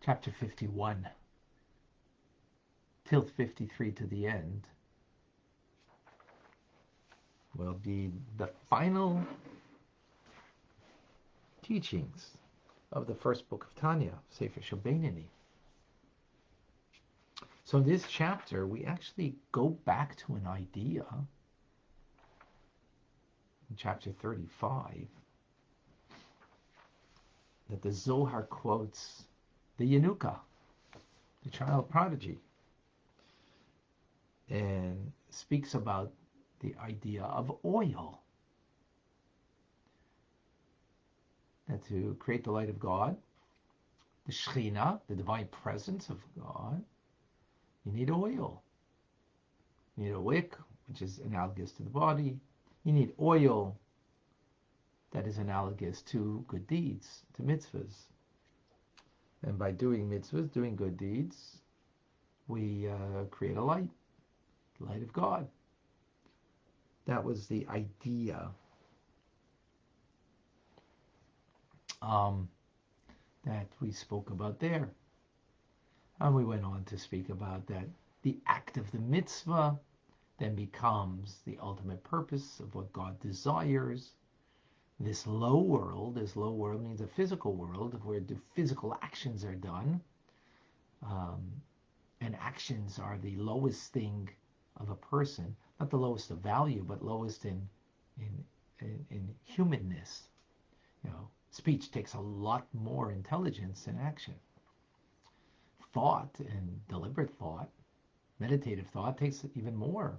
chapter 51 till 53 to the end will be the final teachings of the first book of Tanya, Sefer Shabbat. So in this chapter, we actually go back to an idea in chapter 35 that the Zohar quotes the Yanuka, the child prodigy, and speaks about the idea of oil. That to create the light of God, the Shekhinah, the divine presence of God, you need oil. You need a wick, which is analogous to the body. You need oil that is analogous to good deeds, to mitzvahs. And by doing mitzvahs, doing good deeds, we create a light, the light of God. That was the idea that we spoke about there. And we went on to speak about that the act of the mitzvah then becomes the ultimate purpose of what God desires. This low world means a physical world where the physical actions are done. And actions are the lowest thing of a person, not the lowest of value, but lowest in humanness. Speech takes a lot more intelligence than action. Thought and deliberate thought, meditative thought, takes even more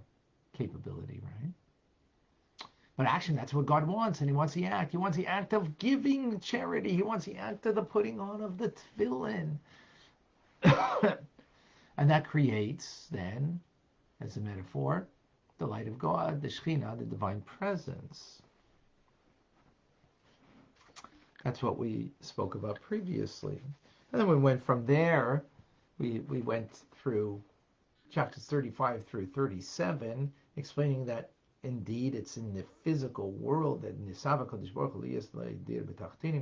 capability, right? But action, that's what God wants, and He wants the act. He wants the act of giving charity. He wants the act of the putting on of the tefillin. And that creates, then, as a metaphor, the light of God, the Shekhinah, the divine presence. That's what we spoke about previously. And then we went from there, we went through chapters 35 through 37, explaining that indeed it's in the physical world that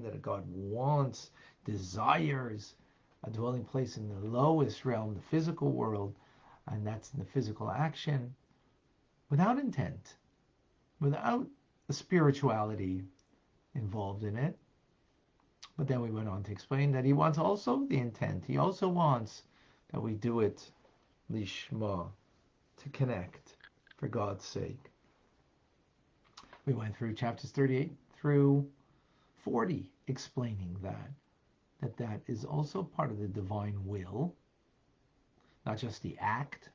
that God wants, desires a dwelling place in the lowest realm, the physical world, and that's in the physical action, without intent, without a spirituality involved in it. But then we went on to explain that He wants also the intent. He also wants that we do it lishma, to connect, for God's sake. We went through chapters 38 through 40, explaining that is also part of the divine will, not just the act,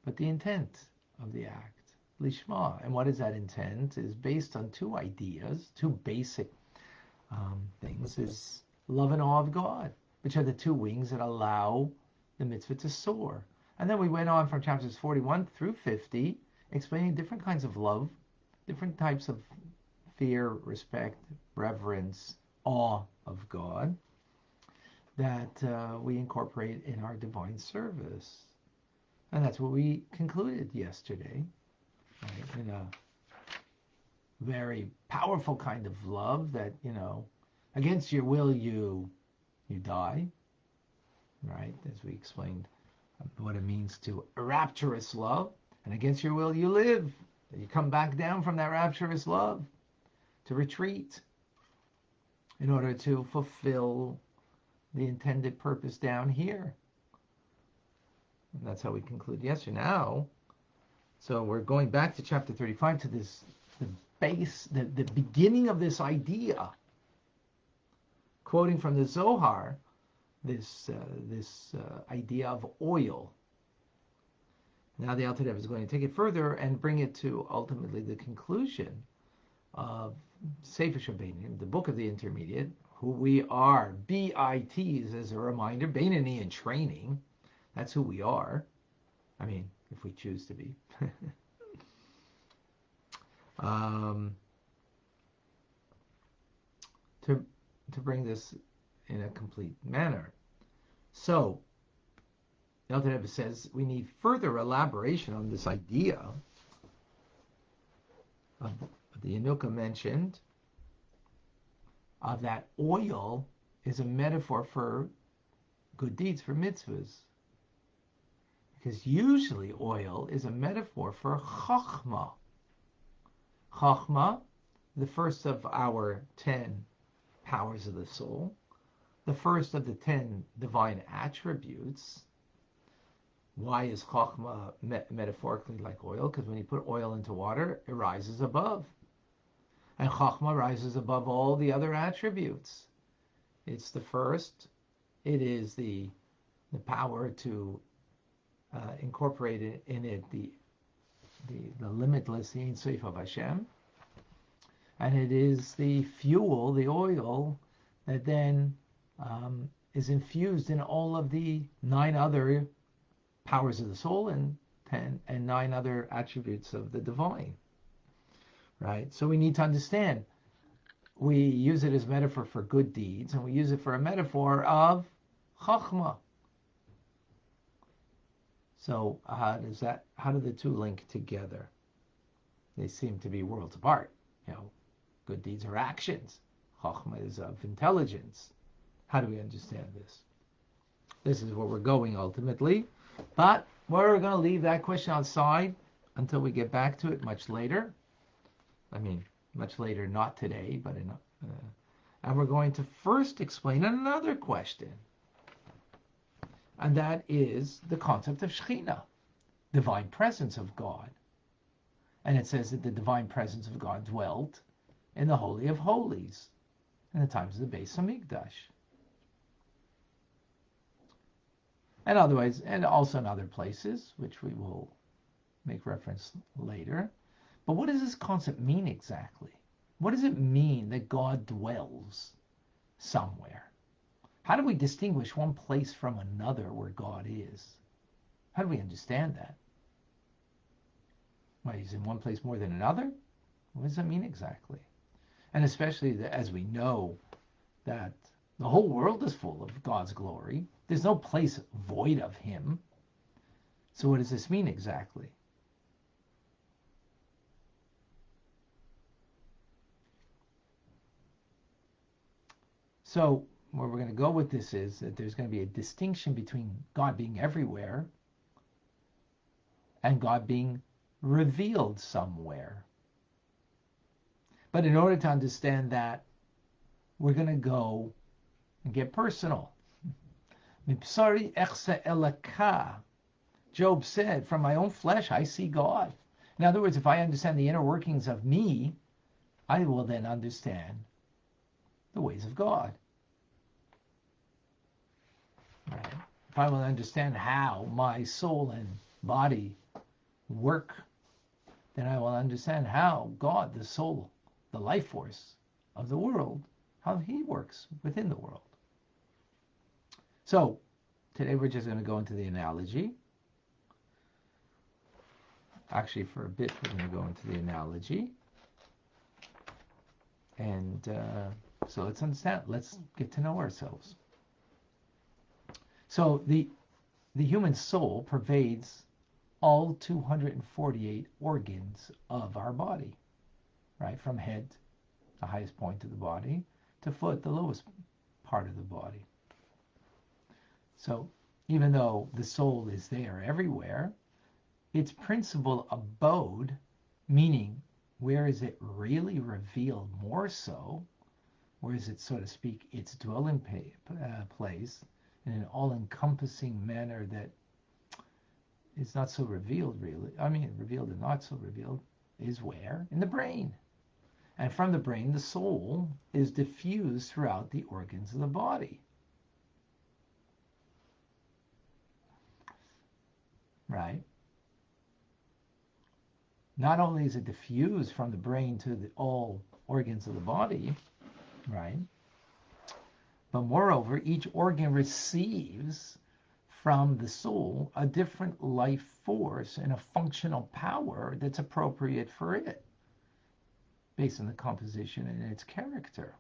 but the intent of the act, lishma. And what is that intent? Is based on two ideas, two basic things, is love and awe of God, which are the two wings that allow the mitzvah to soar. And then we went on from chapters 41 through 50, explaining different kinds of love, different types of fear, respect, reverence, awe of God that we incorporate in our divine service. And that's what we concluded yesterday, right? In a very powerful kind of love that, against your will you die, right? As we explained what it means to a rapturous love, and against your will you live. You come back down from that rapturous love to retreat in order to fulfill the intended purpose down here. And that's how we conclude yesterday. Now, so we're going back to chapter 35 to this, the base, the beginning of this idea, quoting from the Zohar, this idea of oil. Now the Alter Rebbe is going to take it further and bring it to ultimately the conclusion of Sefer Shabbat, the book of the intermediate, who we are, BITs, as a reminder, Beinani in training. That's who we are. I mean, if we choose to be. To bring this in a complete manner. So, the Alter Rebbe says we need further elaboration on this idea of the Yanuka mentioned, of that oil is a metaphor for good deeds, for mitzvahs. Because usually oil is a metaphor for chachma. Chachma, the first of our 10 powers of the soul, the first of the 10 divine attributes. Why is chachma metaphorically like oil? Because when you put oil into water, it rises above. And chachma rises above all the other attributes. It's the first. It is the power to incorporate in it the limitless, the Ein Sof of Hashem. And it is the fuel, the oil, that then is infused in all of the 9 other powers of the soul and 9 other attributes of the divine. Right? So we need to understand. We use it as metaphor for good deeds, and we use it for a metaphor of chachma. So how do the two link together? They seem to be worlds apart. Good deeds are actions. Chachma is of intelligence. How do we understand this? This is where we're going ultimately. But we're going to leave that question outside until we get back to it much later. I mean, much later, not today, but and we're going to first explain another question. And that is the concept of Shekhinah, divine presence of God. And it says that the divine presence of God dwelt in the Holy of Holies in the times of the Beis Hamikdash. And otherwise, and also in other places, which we will make reference later. But what does this concept mean exactly? What does it mean that God dwells somewhere? How do we distinguish one place from another where God is? How do we understand that? Why, he's in one place more than another? What does that mean exactly? And especially as we know that the whole world is full of God's glory. There's no place void of him. So what does this mean exactly? So where we're going to go with this is that there's going to be a distinction between God being everywhere and God being revealed somewhere. But in order to understand that, we're going to go and get personal. Job said, from my own flesh I see God. In other words, if I understand the inner workings of me, I will then understand the ways of God. Right? If I will understand how my soul and body work, then I will understand how God, the soul, the life force of the world, how he works within the world. So today we're just going to go into the analogy. Actually, for a bit, we're going to go into the analogy. And so let's understand. Let's get to know ourselves. So the human soul pervades all 248 organs of our body, right? From head, the highest point of the body, to foot, the lowest part of the body. So even though the soul is there everywhere, its principal abode, meaning where is it really revealed more so, where is it, so to speak, its dwelling place in an all-encompassing manner that is not so revealed really, revealed and not so revealed, is where? In the brain. And from the brain, the soul is diffused throughout the organs of the body. Right? Not only is it diffused from the brain to all organs of the body, right? But moreover, each organ receives from the soul a different life force and a functional power that's appropriate for it, based on the composition and its character,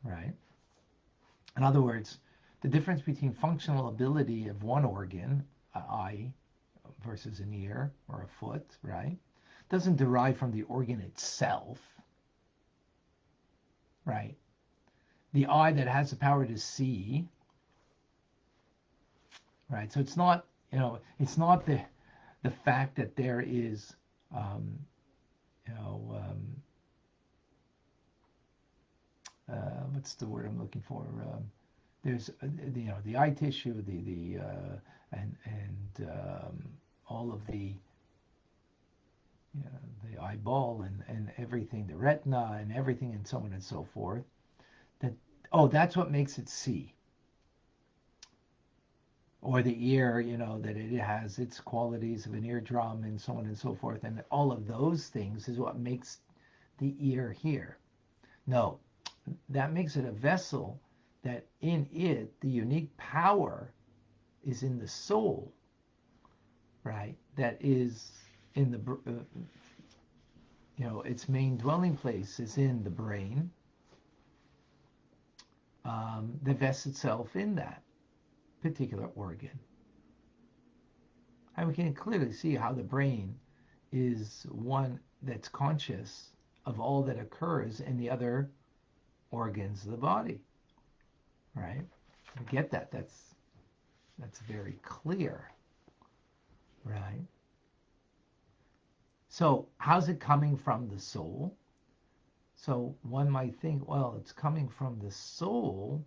right? In other words, the difference between functional ability of one organ, an eye versus an ear or a foot, right, doesn't derive from the organ itself, right? The eye that has the power to see right? So it's not, it's not the fact that there is, um, you know, what's the word I'm looking for? There's, the eye tissue, and all of the eyeball and everything, the retina and everything, and so on and so forth. That, oh, that's what makes it see. Or the ear, that it has its qualities of an eardrum and so on and so forth. And all of those things is what makes the ear hear. No, that makes it a vessel that in it, the unique power is in the soul, right? That is in the, its main dwelling place is in the brain, that vests itself in that particular organ. And we can clearly see how the brain is one that's conscious of all that occurs in the other organs of the body, right? We get that. That's very clear, right? So how's it coming from the soul? So one might think, well, it's coming from the soul.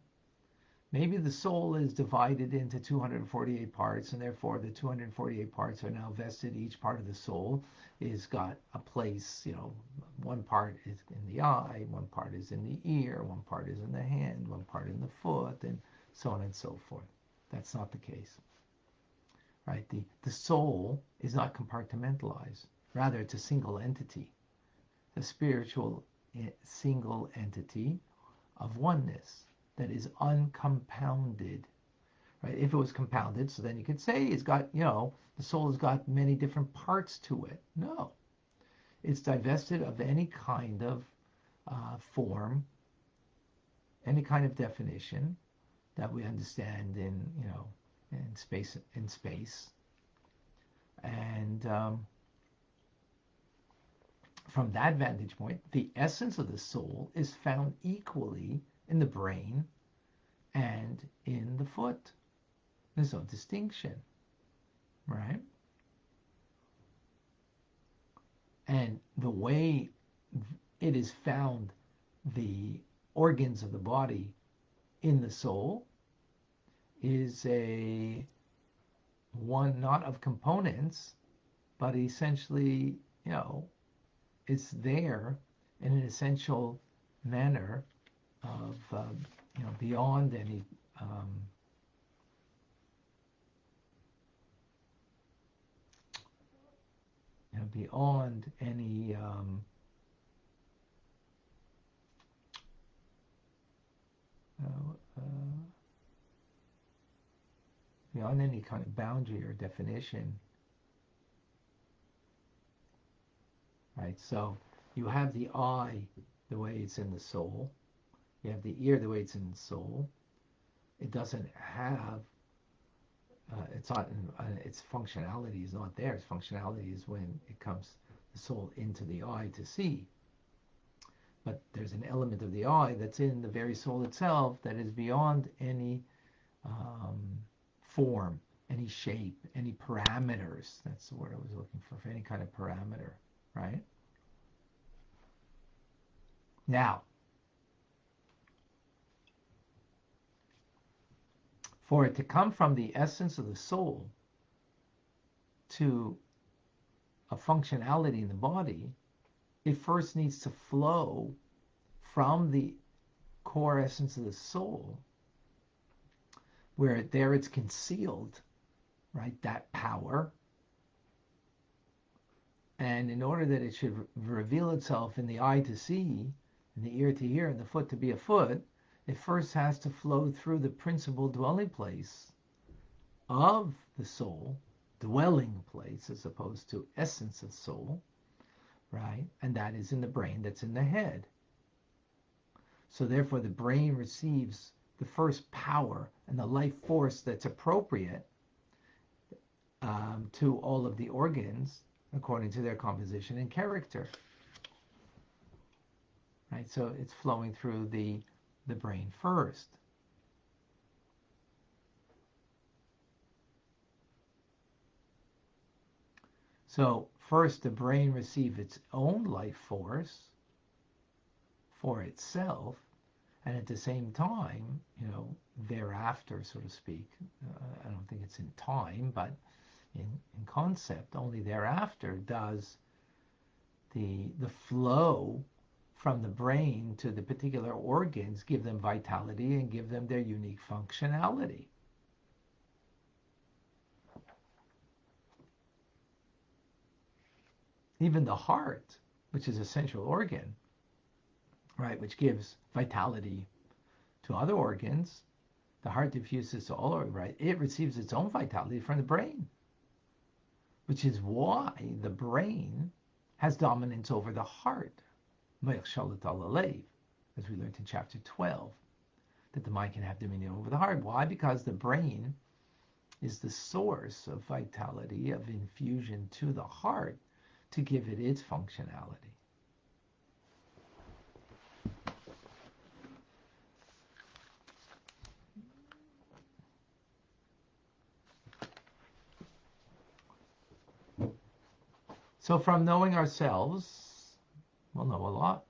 Maybe the soul is divided into 248 parts, and therefore the 248 parts are now vested. Each part of the soul is got a place. One part is in the eye, one part is in the ear, one part is in the hand, one part in the foot, and so on and so forth. That's not the case, right? The soul is not compartmentalized. Rather, it's a single entity, a spiritual single entity of oneness that is uncompounded, right? If it was compounded, so then you could say it's got, the soul has got many different parts to it. No, it's divested of any kind of form, any kind of definition that we understand in space, and from that vantage point, the essence of the soul is found equally in the brain and in the foot. There's no distinction, right? And the way it is found, the organs of the body in the soul, is a one not of components, but essentially, it's there in an essential manner of, beyond any beyond any uh, beyond any kind of boundary or definition, right? So you have the eye the way it's in the soul, you have the ear the way it's in the soul. It doesn't have it's not its functionality is not there. Its functionality is when it comes the soul into the eye to see. But there's an element of the eye that's in the very soul itself that is beyond any um, form, any shape, any parameters. That's the word I was looking for any kind of parameter, right? Now, for it to come from the essence of the soul to a functionality in the body, it first needs to flow from the core essence of the soul, where there it's concealed, right? That power. And in order that it should reveal itself in the eye to see, in the ear to hear, and the foot to be a foot, it first has to flow through the principal dwelling place of the soul, dwelling place as opposed to essence of soul, right? And that is in the brain, that's in the head. So therefore the brain receives the first power and the life force that's appropriate to all of the organs according to their composition and character. Right? So it's flowing through the brain first. So first the brain receives its own life force for itself, and at the same time, thereafter, so to speak, I don't think it's in time, but in concept, only thereafter does the flow from the brain to the particular organs give them vitality and give them their unique functionality. Even the heart, which is a central organ, right, which gives vitality to other organs, the heart diffuses to all organs, right? It receives its own vitality from the brain, which is why the brain has dominance over the heart, as we learned in chapter 12, that the mind can have dominion over the heart. Why? Because the brain is the source of vitality, of infusion to the heart to give it its functionality. So from knowing ourselves, we'll know a lot.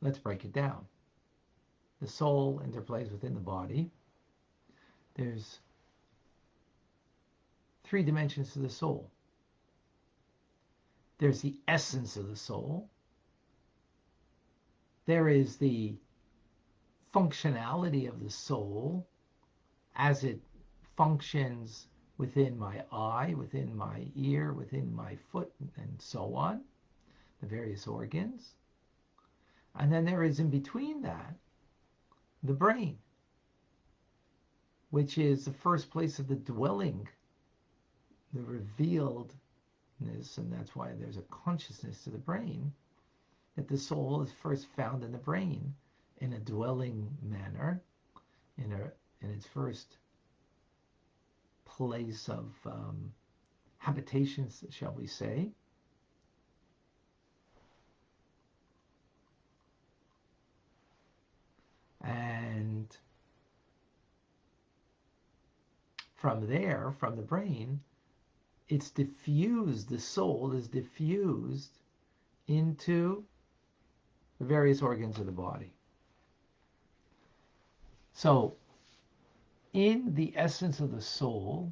Let's break it down. The soul interplays within the body. There's 3 dimensions to the soul. There's the essence of the soul. There is the functionality of the soul as it functions within my eye, within my ear, within my foot, and so on, the various organs. And then there is in between that, the brain, which is the first place of the dwelling, the revealedness, and that's why there's a consciousness to the brain, that the soul is first found in the brain in a dwelling manner, in its first place of habitations, shall we say. And from there, from the brain, it's diffused, the soul is diffused into the various organs of the body. So, in the essence of the soul,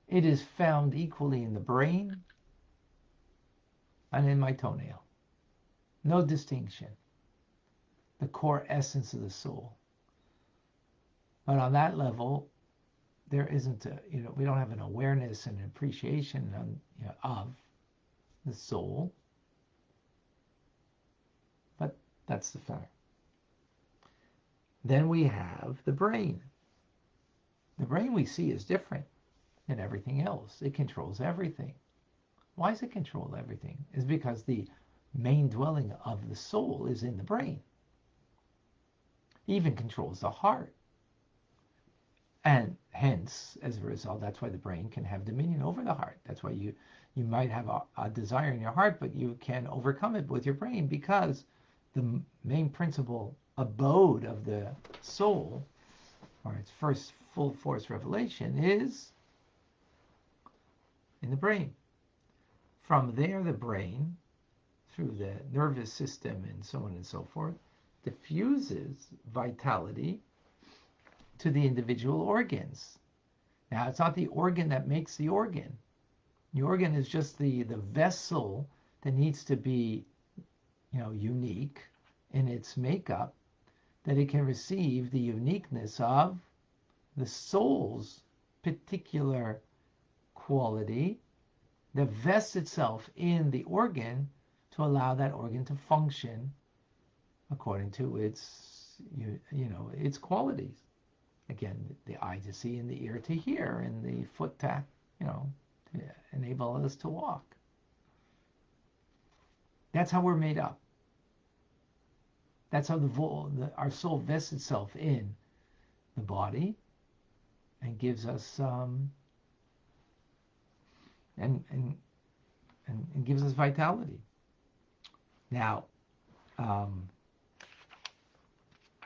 it is found equally in the brain and in my toenail. No distinction. The core essence of the soul. But on that level, there isn't we don't have an awareness and appreciation of the soul. But that's the fact. Then we have the brain. The brain we see is different than everything else. It controls everything. Why does it control everything? It's because the main dwelling of the soul is in the brain. It even controls the heart. And hence, as a result, that's why the brain can have dominion over the heart. That's why you might have a desire in your heart, but you can overcome it with your brain, because the main principle abode of the soul, or its first full force revelation, is in the brain. From there, the brain, through the nervous system and so on and so forth, diffuses vitality to the individual organs. Now, it's not the organ that makes the organ. The organ is just the vessel that needs to be, unique in its makeup, that it can receive the uniqueness of the soul's particular quality that vests itself in the organ to allow that organ to function according to its, its qualities. Again, the eye to see and the ear to hear and the foot to, to enable us to walk. That's how we're made up. That's how our soul vests itself in the body and gives us and gives us vitality. Now,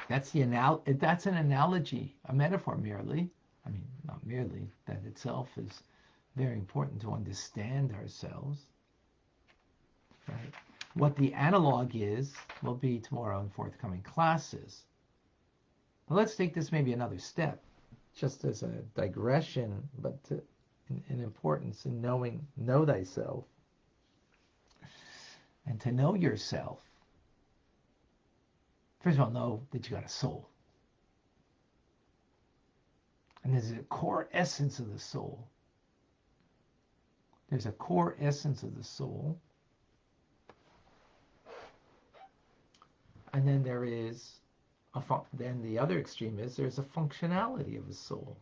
that's an analogy, a metaphor merely. I mean, not merely, that itself is Very important to understand ourselves. Right? What the analog is will be tomorrow in forthcoming classes. But let's take this maybe another step, just as a digression, but in importance in know thyself. And to know yourself, first of all, know that you got a soul. And there's a core essence of the soul. There's a core essence of the soul. And then there is, then the other extreme is there's a functionality of the soul.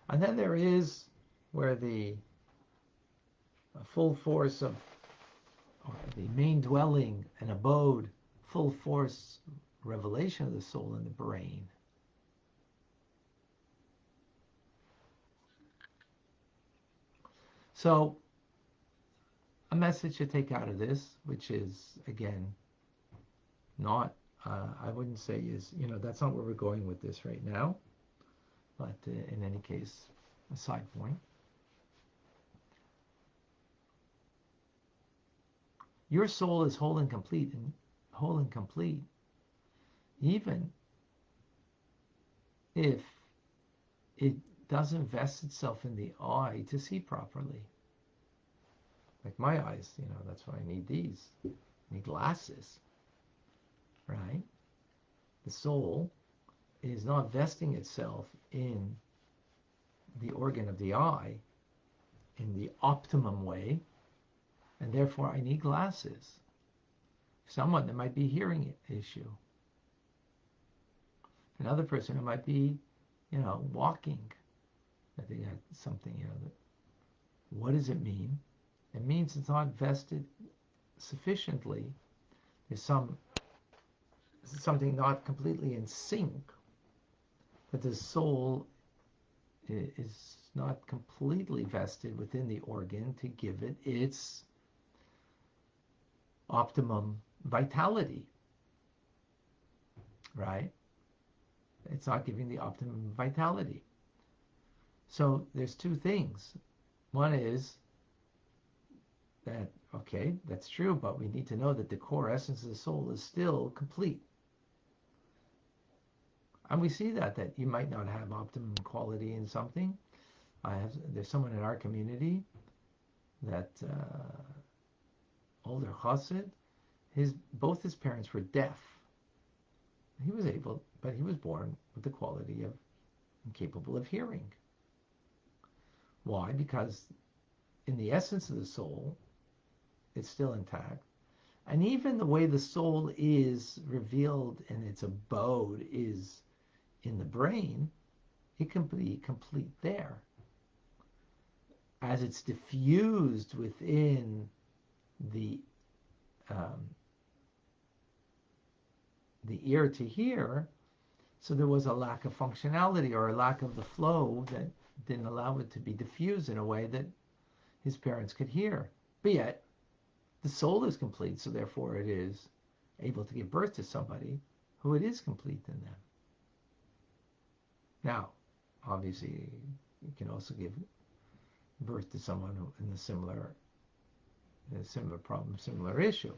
And then there is where the full force of the main dwelling and abode, full force revelation of the soul in the brain. So a message to take out of this, which is, again, not, I wouldn't say is, that's not where we're going with this right now. But in any case, a side point. Your soul is whole and complete, even if it doesn't vest itself in the eye to see properly. Like my eyes, that's why I need these. I need glasses, right? The soul is not vesting itself in the organ of the eye in the optimum way, and therefore I need glasses. Someone that might be hearing issue. Another person who might be, walking. That they got something, what does it mean? It means it's not vested sufficiently. There's something not completely in sync. That the soul is not completely vested within the organ to give it its optimum vitality, right? It's not giving the optimum vitality. So there's two things. One is that, okay, that's true, but we need to know that the core essence of the soul is still complete. And we see that you might not have optimum quality in something. There's someone in our community that older chassid, both his parents were deaf. He was able, but he was born with the quality of incapable of hearing. Why? Because in the essence of the soul, it's still intact. And even the way the soul is revealed in its abode is in the brain, it can be complete there. As it's diffused within the ear to hear, so there was a lack of functionality or a lack of the flow that didn't allow it to be diffused in a way that his parents could hear. But yet, the soul is complete, so therefore it is able to give birth to somebody who it is complete in them. Now, obviously, you can also give birth to someone who in a similar problem, similar issue.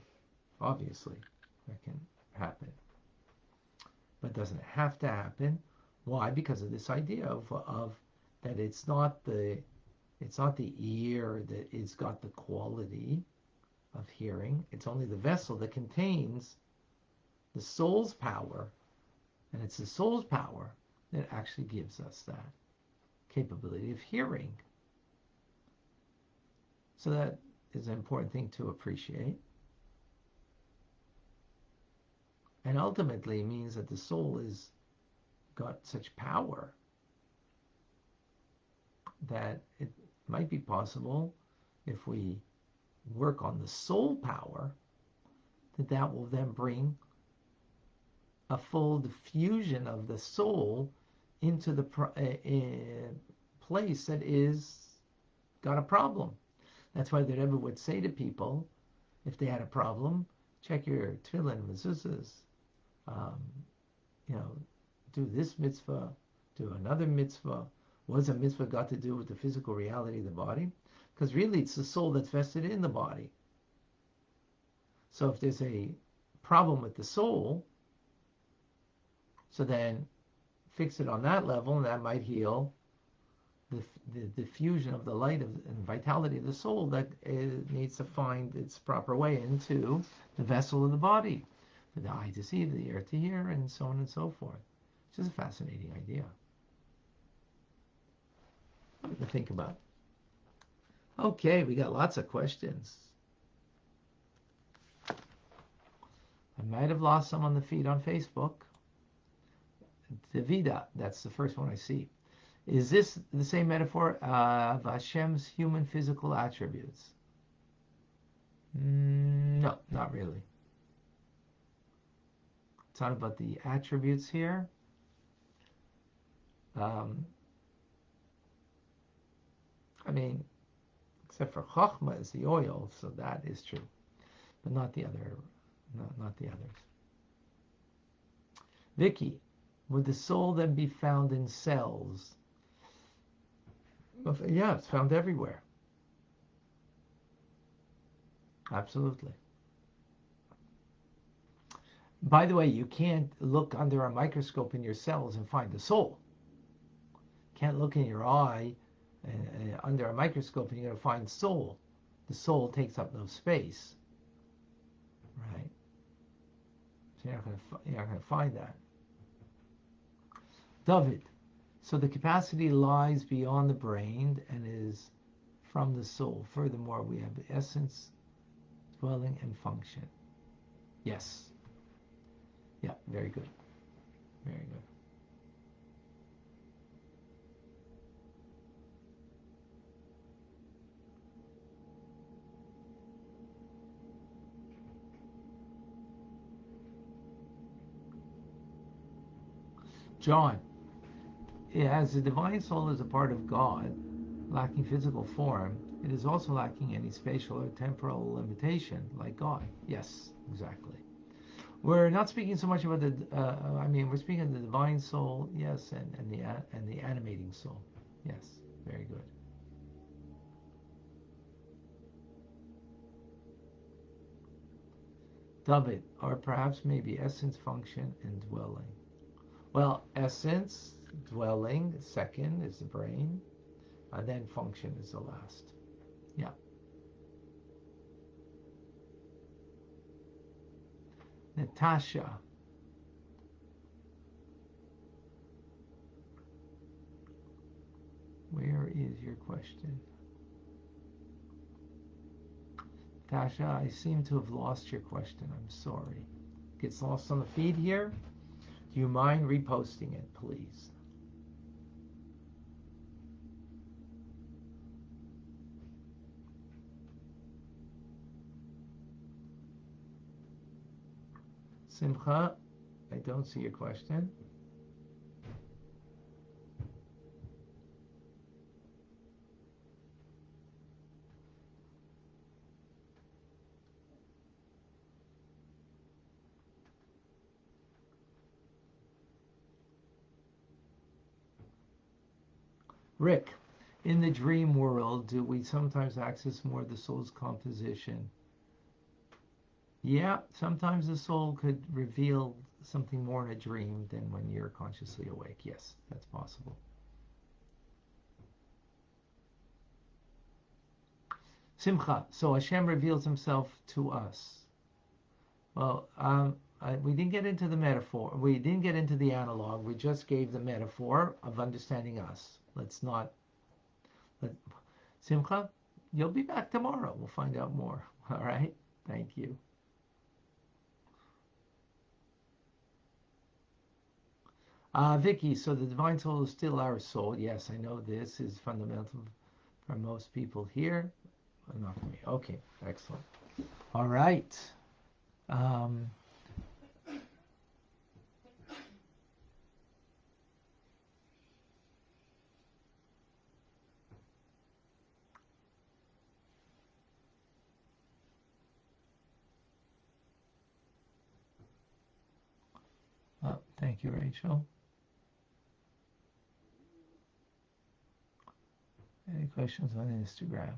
Obviously, that can happen. But doesn't have to happen. Why? Because of this idea of that it's not the ear that it's got the quality of hearing. It's only the vessel that contains the soul's power, and it's the soul's power that actually gives us that capability of hearing. So that is an important thing to appreciate. And ultimately means that the soul has got such power that it might be possible, if we work on the soul power, that will then bring a full diffusion of the soul into the place that is got a problem. That's why the Rebbe would say to people, if they had a problem, check your tefillin, mezuzahs, do this mitzvah, do another mitzvah. What's a mitzvah got to do with the physical reality of the body? Because really it's the soul that's vested in the body. So if there's a problem with the soul, so then fix it on that level, and that might heal the diffusion of the light and vitality of the soul that needs to find its proper way into the vessel of the body, for the eye to see, the ear to hear, and so on and so forth. Which is a fascinating idea to think about. Okay, we got lots of questions. I might have lost some on the feed on Facebook. Davida, that's the first one I see. Is this the same metaphor of Hashem's human physical attributes? No, not really. It's not about the attributes here. I mean, except for Chochmah is the oil, so that is true, but not the other, not the others. Vicky, would the soul then be found in cells? Well, yeah, it's found everywhere. Absolutely. By the way, you can't look under a microscope in your cells and find the soul. Can't look in your eye under a microscope and you're going to find soul. The soul takes up no space, right? So you're not going to find that. David, so the capacity lies beyond the brain and is from the soul. Furthermore, we have the essence, dwelling, and function. Yes. Yeah, very good. Very good. John, as the divine soul is a part of God, lacking physical form, it is also lacking any spatial or temporal limitation, like God. Yes, exactly. We're not speaking so much about the. We're speaking of the divine soul, yes, and the animating soul, yes. Very good. David, or perhaps maybe essence, function, and dwelling. Well, essence, dwelling, second is the brain, and then function is the last. Yeah. Natasha. Where is your question? Natasha, I seem to have lost your question. I'm sorry. Gets lost on the feed here. Do you mind reposting it, please? Simcha, I don't see your question. Rick, in the dream world, do we sometimes access more of the soul's composition? Yeah, sometimes the soul could reveal something more in a dream than when you're consciously awake. Yes, that's possible. Simcha, so Hashem reveals himself to us. Well, we didn't get into the metaphor. We didn't get into the analog. We just gave the metaphor of understanding us. Let's not. Simcha, you'll be back tomorrow. We'll find out more. All right? Thank you. Vicky, so the divine soul is still our soul. Yes, I know this is fundamental for most people here, but not for me. Okay, excellent. All right. Thank you, Rachel. questions on Instagram?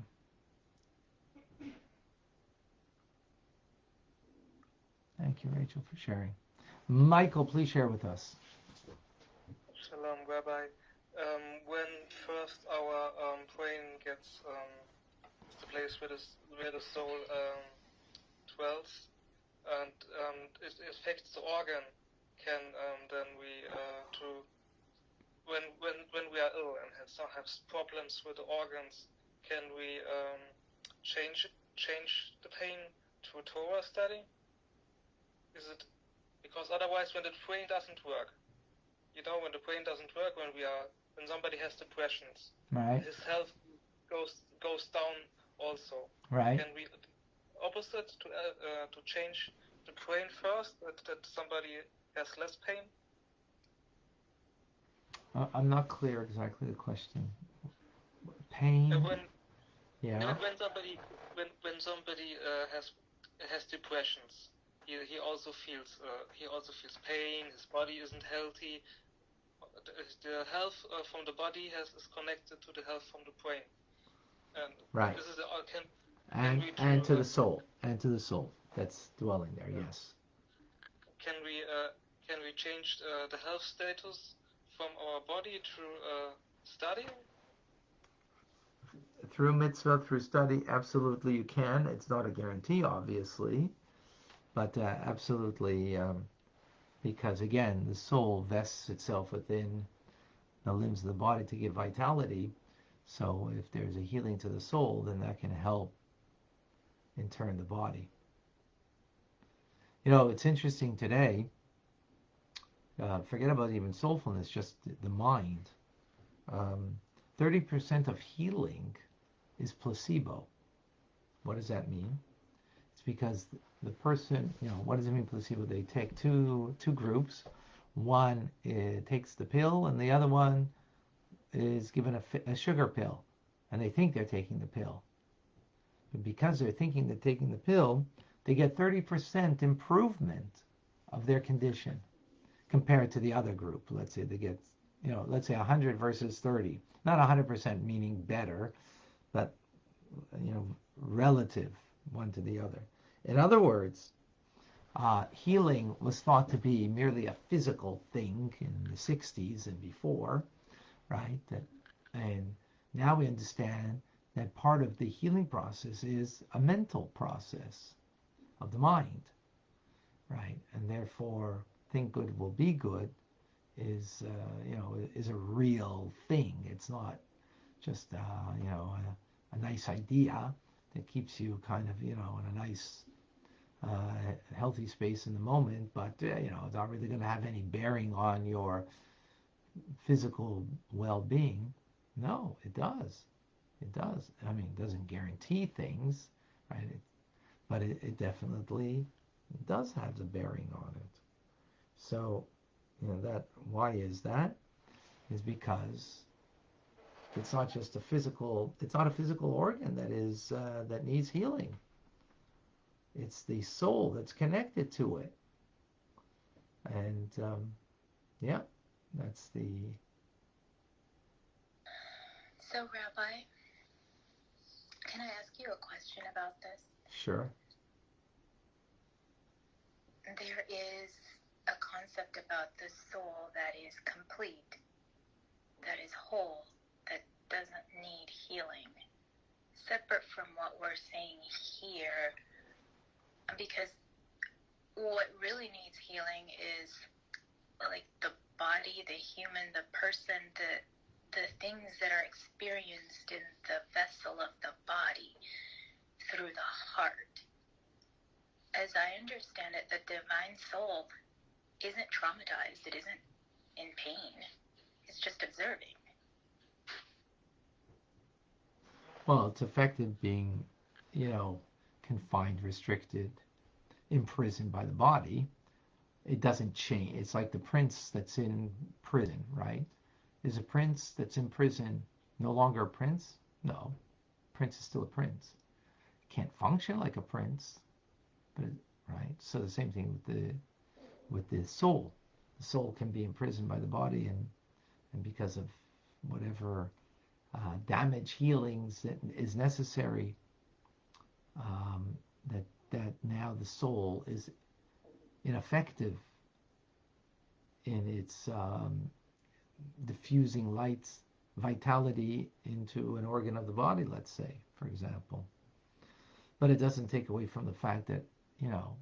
Thank you, Rachel, for sharing. Michael, please share with us. Shalom, Rabbi. When first our brain gets the place where the soul dwells, and it affects the organ, can then we to when we are ill and have problems with the organs, can we change the pain to a Torah study? Is it because otherwise, when the brain doesn't work, when the brain doesn't work, when somebody has depressions, Right. his health goes down also. Right. Can we opposite to change the brain first, that somebody has less pain? I'm not clear exactly the question. Pain. When somebody has depressions, he also feels pain. His body isn't healthy. The health from the body is connected to the health from the brain. And right. This is and to the soul, that's dwelling there. Yes. Can we change the health status from our body through study? Through mitzvah, through study, absolutely you can. It's not a guarantee, obviously, but absolutely, because again, the soul vests itself within the limbs of the body to give vitality. So if there's a healing to the soul, then that can help in turn the body. It's interesting today. Forget about even soulfulness, just the mind. 30% of healing is placebo. What does that mean? It's because the person, what does it mean placebo? They take two groups. One takes the pill, and the other one is given a sugar pill, and they think they're taking the pill. But because they're thinking they're taking the pill, they get 30% improvement of their condition compared to the other group. Let's say they get, let's say 100 versus 30. Not 100% meaning better, but, relative one to the other. In other words, healing was thought to be merely a physical thing in the 60s and before, right? And now we understand that part of the healing process is a mental process of the mind, right? And therefore, think good will be good is a real thing. It's not just a nice idea that keeps you kind of in a nice healthy space in the moment, but it's not really going to have any bearing on your physical well-being. No, it does. It does. I mean, it doesn't guarantee things, right? But it definitely does have a bearing on it. So, that why is that? Is because it's not just a physical. It's not a physical organ that needs healing. It's the soul that's connected to it, and yeah, that's the. So, Rabbi, can I ask you a question about this? Sure. There is a concept about the soul that is complete, that is whole, that doesn't need healing, separate from what we're saying here, because what really needs healing is like the body, the human, the person, the things that are experienced in the vessel of the body through the heart. As I understand it, the divine soul isn't traumatized. It isn't in pain. It's just observing. Well, it's affected being, confined, restricted, imprisoned by the body. It doesn't change. It's like the prince that's in prison, right? Is a prince that's in prison no longer a prince? No. Prince is still a prince. Can't function like a prince, but right. So the same thing with the soul. The soul can be imprisoned by the body, and because of whatever damage healings that is necessary, um, that now the soul is ineffective in its diffusing light's vitality into an organ of the body, let's say, for example. But it doesn't take away from the fact that, you know,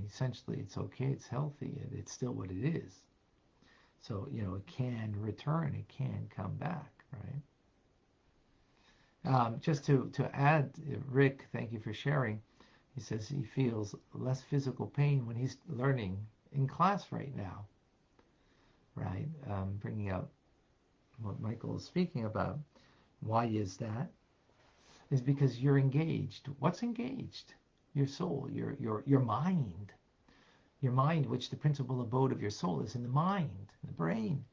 essentially it's okay, it's healthy, it's still what it is. So, you know, it can return, it can come back, right? Just to add, Rick, thank you for sharing. He says he feels less physical pain when he's learning in class right now, right? Bringing up what Michael is speaking about. Why is that? Is because you're engaged. What's engaged? Your soul, your mind. Your mind, which the principal abode of your soul is in the mind, the brain.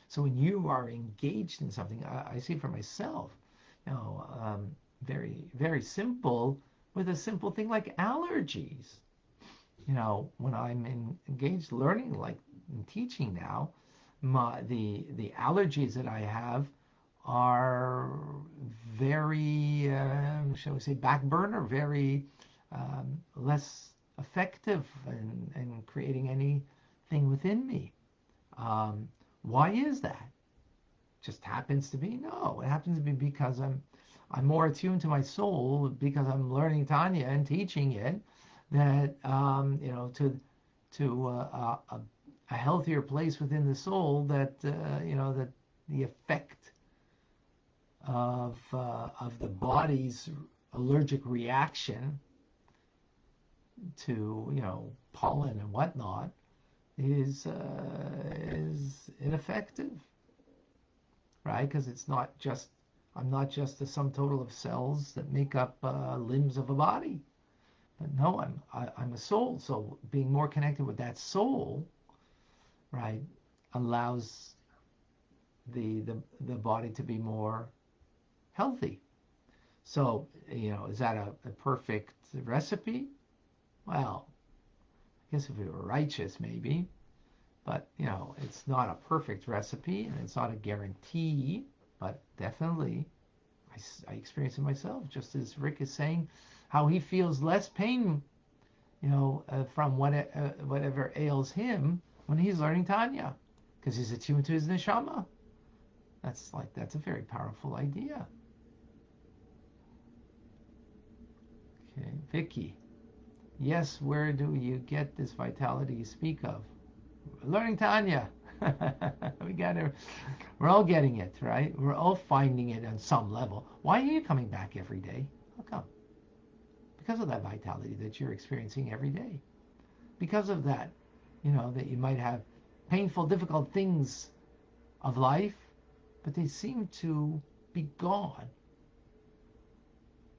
So when you are engaged in something, I see for myself, you know, very, very simple, with a simple thing like allergies. You know, when I'm engaged learning, like in teaching now, the allergies that I have are very, shall we say, back burner, very less effective in creating anything within me. Why is that? Just happens to be? No, it happens to be because I'm more attuned to my soul because I'm learning Tanya and teaching it. That you know, to a healthier place within the soul. That you know, that the effect of the body's allergic reaction to, you know, pollen and whatnot is ineffective, right? Because it's not just, I'm not just the sum total of cells that make up limbs of a body, but no, I'm a soul. So being more connected with that soul, right, allows the body to be more healthy. So, you know, is that a perfect recipe? Well, I guess if we were righteous, maybe. But, you know, it's not a perfect recipe and it's not a guarantee, but definitely I experience it myself, just as Rick is saying, how he feels less pain, you know, from whatever ails him when he's learning Tanya, because he's attuned to his neshama. That's a very powerful idea. Okay, Vicky. Yes, where do you get this vitality you speak of? Learning Tanya. We're all getting it, right? We're all finding it on some level. Why are you coming back every day? How come? Because of that vitality that you're experiencing every day. Because of that, you know, that you might have painful, difficult things of life, but they seem to be gone.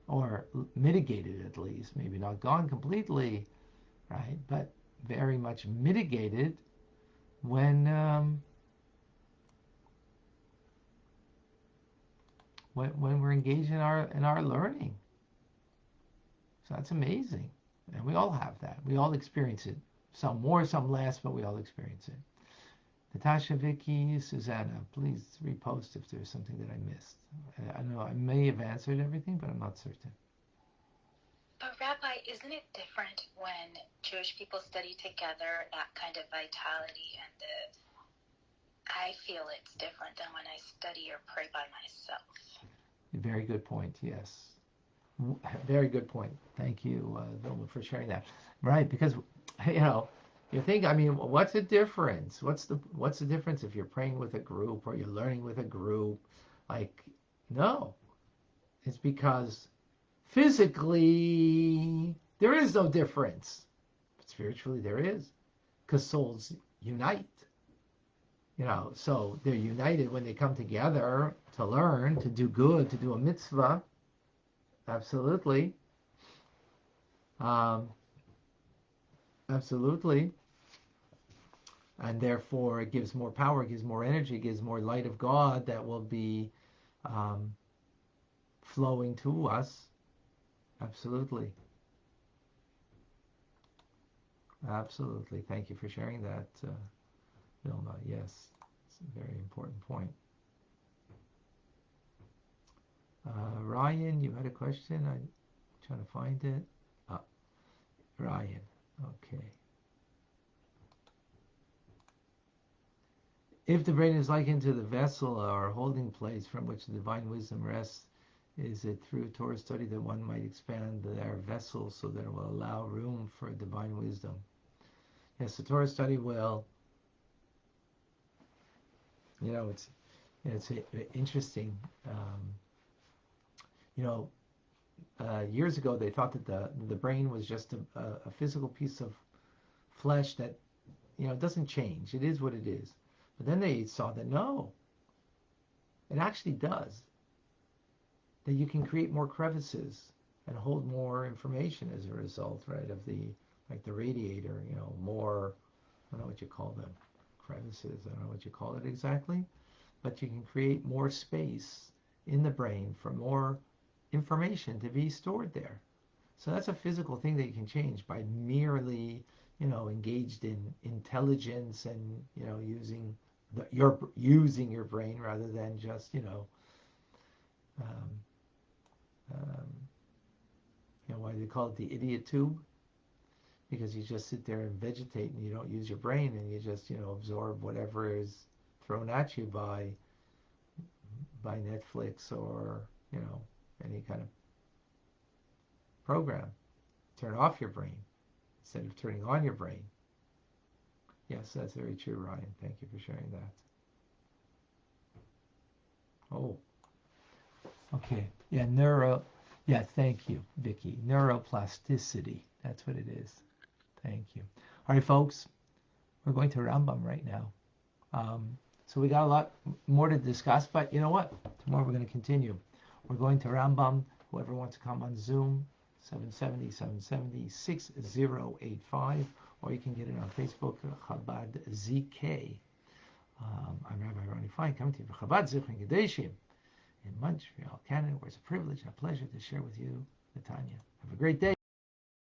Or mitigated at least. Maybe not gone completely, right? But very much mitigated when we're engaged in our learning. So that's amazing, and we all have that. We all experience it. Some more, some less, but we all experience it. Natasha, Vicky, Susanna, please repost if there's something that I missed. I know I may have answered everything, but I'm not certain. But Rabbi, isn't it different when Jewish people study together, that kind of vitality, and I feel it's different than when I study or pray by myself. Very good point, yes. Very good point. Thank you, Vilma, for sharing that. Right, because, you know, you think, I mean, what's the difference? What's the difference if you're praying with a group or you're learning with a group? Like, no, it's because physically there is no difference, but spiritually there is, because souls unite. You know, so they're united when they come together to learn, to do good, to do a mitzvah. Absolutely. Um, absolutely. And therefore, it gives more power, it gives more energy, it gives more light of God that will be um, flowing to us. Absolutely. Absolutely. Thank you for sharing that, Vilma. Yes, it's a very important point. Ryan, you had a question? I'm trying to find it. Ryan. Okay. If the brain is likened to the vessel or holding place from which the divine wisdom rests, is it through Torah study that one might expand their vessel so that it will allow room for divine wisdom? Yes, the Torah study will. It's interesting. Years ago they thought that the brain was just a physical piece of flesh that doesn't change. It is what it is. But then they saw that no, it actually does. That you can create more crevices and hold more information as a result, right? Of the radiator, more. I don't know what you call them, crevices. I don't know what you call it exactly, but you can create more space in the brain for more information to be stored there. So that's a physical thing that you can change by merely, engaged in intelligence and, using your brain rather than just, um, why do they call it the idiot tube? Because you just sit there and vegetate and you don't use your brain and you just, absorb whatever is thrown at you by Netflix or, any kind of program. Turn off your brain instead of turning on your brain. Yes, that's very true, Ryan. Thank you for sharing that. Oh, okay. Yeah, thank you, Vicky. Neuroplasticity. That's what it is. Thank you. All right, folks. We're going to Rambam right now. So we got a lot more to discuss, but you know what? Tomorrow we're going to continue. We're going to Rambam. Whoever wants to come on Zoom, 770-6085, or you can get it on Facebook, Chabad ZK. I'm Rabbi Ronnie Fine, coming to you from Chabad Zichron Gedeshim in Montreal, Canada, where it's a privilege and a pleasure to share with you the Tanya. Have a great day.